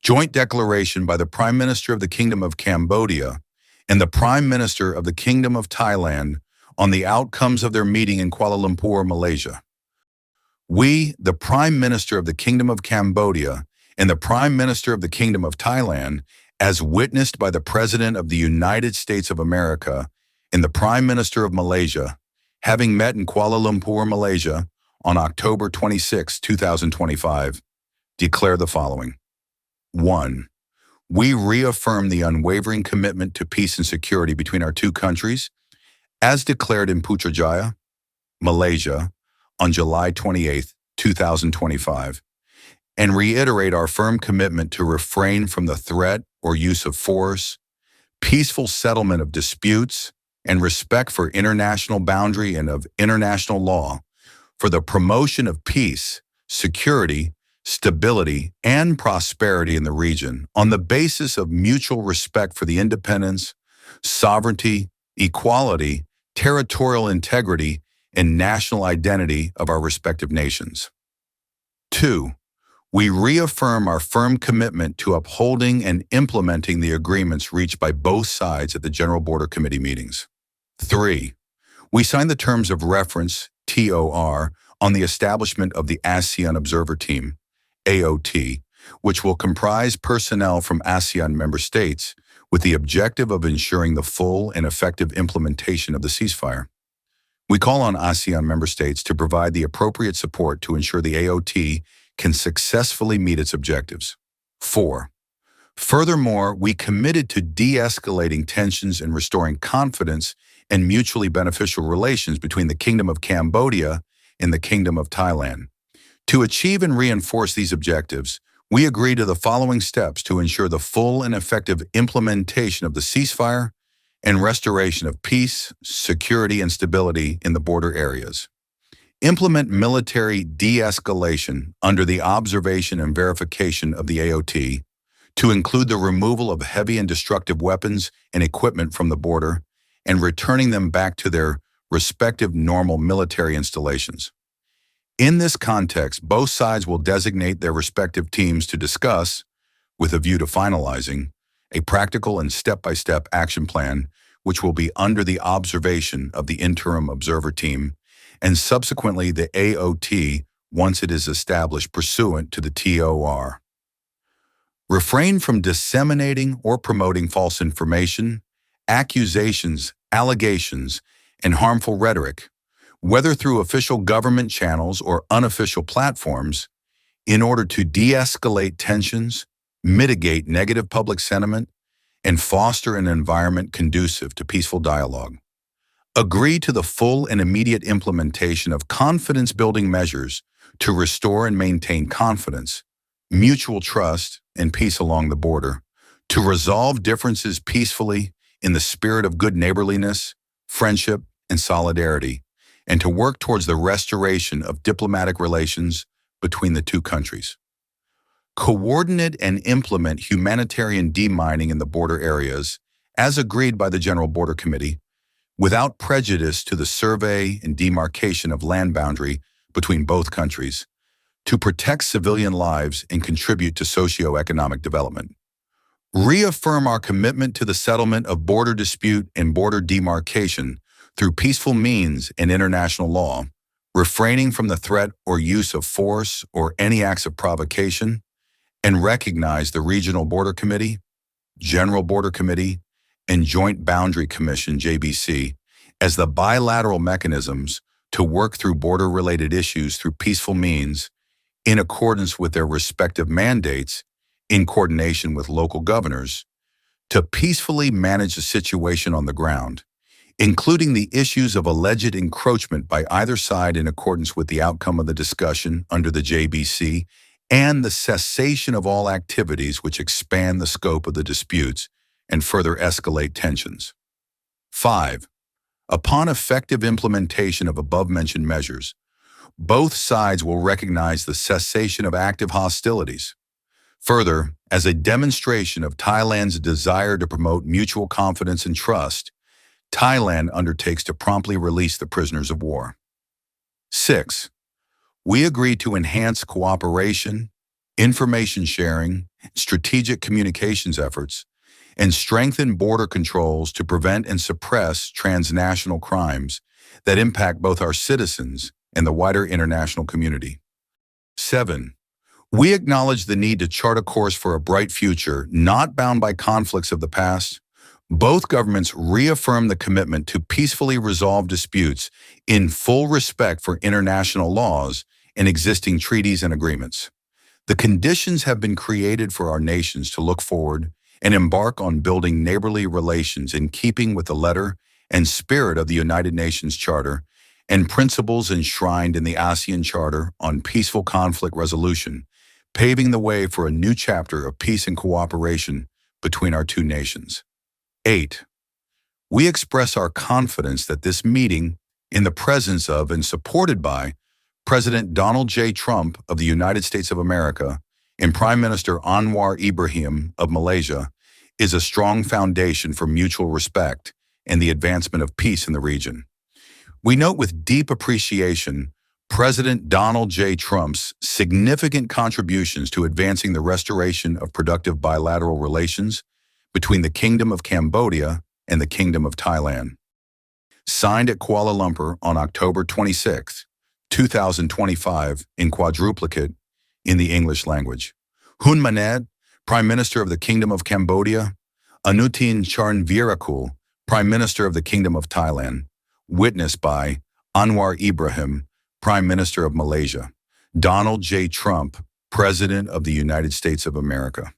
Joint declaration by the Prime Minister of the Kingdom of Cambodia and the Prime Minister of the Kingdom of Thailand on the outcomes of their meeting in Kuala Lumpur, Malaysia. We, the Prime Minister of the Kingdom of Cambodia and the Prime Minister of the Kingdom of Thailand, as witnessed by the President of the United States of America and the Prime Minister of Malaysia, having met in Kuala Lumpur, Malaysia, on October 26, 2025, declare the following. 1. We reaffirm the unwavering commitment to peace and security between our two countries, as declared in Putrajaya, Malaysia, on July 28, 2025, and reiterate our firm commitment to refrain from the threat or use of force, peaceful settlement of disputes, and respect for international boundary and of international law, for the promotion of peace, security, stability, and prosperity in the region on the basis of mutual respect for the independence, sovereignty, equality, territorial integrity, and national identity of our respective nations. 2. We reaffirm our firm commitment to upholding and implementing the agreements reached by both sides at the General Border Committee meetings. 3. We sign the Terms of Reference, TOR, on the establishment of the ASEAN Observer Team, AOT, which will comprise personnel from ASEAN member states with the objective of ensuring the full and effective implementation of the ceasefire. We call on ASEAN member states to provide the appropriate support to ensure the AOT can successfully meet its objectives. 4. Furthermore, we committed to de-escalating tensions and restoring confidence and mutually beneficial relations between the Kingdom of Cambodia and the Kingdom of Thailand. To achieve and reinforce these objectives, we agree to the following steps to ensure the full and effective implementation of the ceasefire and restoration of peace, security, and stability in the border areas. Implement military de-escalation under the observation and verification of the AOT to include the removal of heavy and destructive weapons and equipment from the border and returning them back to their respective normal military installations. In this context, both sides will designate their respective teams to discuss, with a view to finalizing, a practical and step-by-step action plan which will be under the observation of the Interim Observer Team and subsequently the AOT once it is established pursuant to the TOR. Refrain from disseminating or promoting false information, accusations, allegations, and harmful rhetoric, whether through official government channels or unofficial platforms, in order to de-escalate tensions, mitigate negative public sentiment, and foster an environment conducive to peaceful dialogue. Agree to the full and immediate implementation of confidence-building measures to restore and maintain confidence, mutual trust, and peace along the border, to resolve differences peacefully in the spirit of good neighborliness, friendship, and solidarity, and to work towards the restoration of diplomatic relations between the two countries. Coordinate and implement humanitarian demining in the border areas, as agreed by the General Border Committee, without prejudice to the survey and demarcation of land boundary between both countries, to protect civilian lives and contribute to socio-economic development. Reaffirm our commitment to the settlement of border dispute and border demarcation through peaceful means and international law, refraining from the threat or use of force or any acts of provocation, and recognize the Regional Border Committee, General Border Committee, and Joint Boundary Commission, JBC, as the bilateral mechanisms to work through border-related issues through peaceful means in accordance with their respective mandates in coordination with local governors to peacefully manage the situation on the ground, including the issues of alleged encroachment by either side in accordance with the outcome of the discussion under the JBC and the cessation of all activities which expand the scope of the disputes and further escalate tensions. 5. Upon effective implementation of above-mentioned measures, both sides will recognize the cessation of active hostilities. Further, as a demonstration of Thailand's desire to promote mutual confidence and trust, Thailand undertakes to promptly release the prisoners of war. 6. We agree to enhance cooperation, information sharing, strategic communications efforts, and strengthen border controls to prevent and suppress transnational crimes that impact both our citizens and the wider international community. 7. We acknowledge the need to chart a course for a bright future, not bound by conflicts of the past. Both governments reaffirm the commitment to peacefully resolve disputes in full respect for international laws and existing treaties and agreements. The conditions have been created for our nations to look forward and embark on building neighborly relations in keeping with the letter and spirit of the United Nations Charter and principles enshrined in the ASEAN Charter on peaceful conflict resolution, paving the way for a new chapter of peace and cooperation between our two nations. 8. We express our confidence that this meeting, in the presence of and supported by President Donald J. Trump of the United States of America and Prime Minister Anwar Ibrahim of Malaysia, is a strong foundation for mutual respect and the advancement of peace in the region. We note with deep appreciation President Donald J. Trump's significant contributions to advancing the restoration of productive bilateral relations between the Kingdom of Cambodia and the Kingdom of Thailand. Signed at Kuala Lumpur on October 26, 2025 in quadruplicate in the English language. Hun Manet, Prime Minister of the Kingdom of Cambodia, Anutin Charnvirakul, Prime Minister of the Kingdom of Thailand. Witnessed by Anwar Ibrahim, Prime Minister of Malaysia. Donald J. Trump, President of the United States of America.